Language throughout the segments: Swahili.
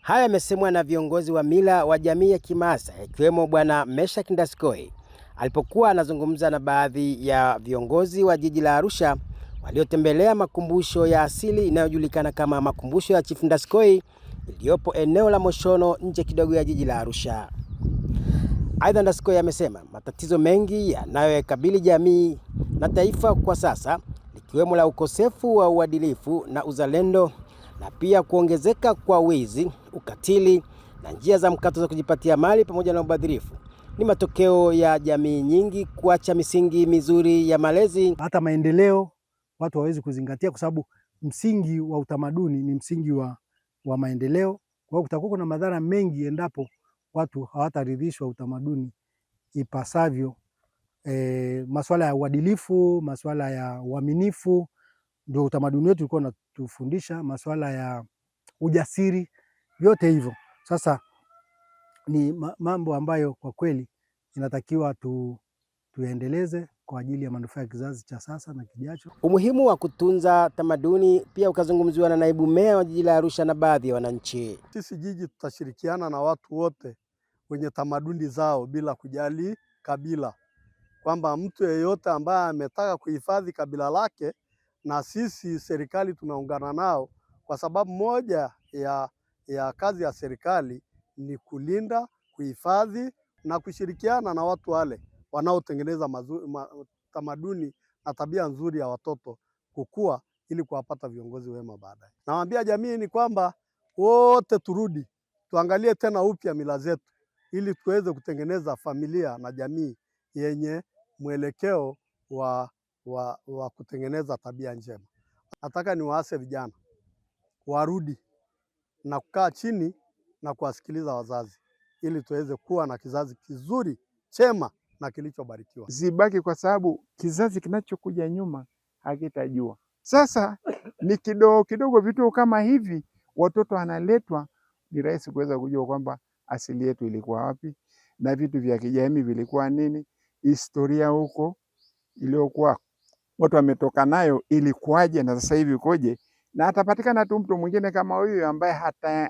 Haya yamesemwa na viongozi wa mila wa jamii ya Kimaasai ikiwemo Bwana Meshack Ndaskoi alipokuwa anazungumza na baadhi ya viongozi wa jiji la Arusha waliotembelea makumbusho ya asili inayojulikana kama makumbusho ya Chief Ndaskoi iliyopo eneo la Moshono nje kidogo ya jiji la Arusha. Aidha, Ndaskoi amesema matatizo mengi yanayokabili jamii na taifa kwa sasa likiwemo la ukosefu wa uadilifu na uzalendo na pia kuongezeka kwa wizi, ukatili na njia za mkato za kujipatia mali pamoja na ubadhirifu ni matokeo ya jamii nyingi kuacha misingi mizuri ya malezi. Hata maendeleo watu hawezi kuzingatia kwa sababu msingi wa utamaduni ni msingi wa maendeleo. Kwa hiyo kutakuwa kuna madhara mengi endapo watu hawataridhishwa utamaduni ipasavyo. Masuala ya uadilifu, masuala ya uaminifu ndio utamaduni wetu ulikuwa unatufundisha, masuala ya ujasiri, vyote hivyo. Sasa ni mambo ambayo kwa kweli inatakiwa tuendeleze kwa ajili ya manufaa ya kizazi cha sasa na kijacho. Umuhimu wa kutunza tamaduni pia ukazungumziwa na naibu meya wa jiji la Arusha na baadhi ya wananchi. Sisi jiji tutashirikiana na watu wote wenye tamaduni zao bila kujali kabila, kwamba mtu yeyote ambaye ametaka kuhifadhi kabila lake, na sisi serikali tunaungana nao, kwa sababu moja ya kazi ya serikali ni kulinda, kuhifadhi na kushirikiana na watu wale wanaotengeneza tamaduni na tabia nzuri ya watoto kukua ili kuwapata viongozi wema baadaye. Nawaambia jamii ni kwamba wote turudi, tuangalie tena upya mila zetu ili tuweze kutengeneza familia na jamii yenye mwelekeo wa kutengeneza tabia njema. Nataka niwaase vijana warudi na kukaa chini na kuwasikiliza wazazi ili tuweze kuwa na kizazi kizuri, chema na kilichobarikiwa. Zibaki kwa sababu kizazi kinachokuja nyuma hakitajua. Sasa ni kidogo kidogo vitu kama hivi watoto analetwa, ni rahisi kuweza kujua kwamba asili yetu ilikuwa wapi na vitu vya kijamii vilikuwa nini, historia huko iliyokuwa watu wametoka nayo ilikuwaje na sasa hivi ukoje, na atapatikana tu mtu mwingine kama huyu ambaye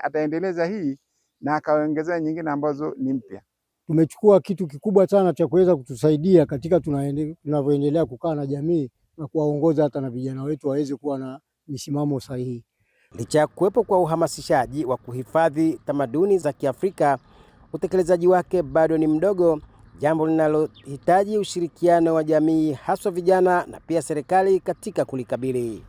ataendeleza hii na akaongezea nyingine ambazo ni mpya. Tumechukua kitu kikubwa sana cha kuweza kutusaidia katika tunavyoendelea kukaa na jamii na kuwaongoza hata na vijana wetu waweze kuwa na misimamo sahihi. Licha ya kuwepo kwa uhamasishaji wa kuhifadhi tamaduni za Kiafrika, utekelezaji wake bado ni mdogo, jambo linalohitaji ushirikiano wa jamii, haswa vijana na pia serikali katika kulikabili.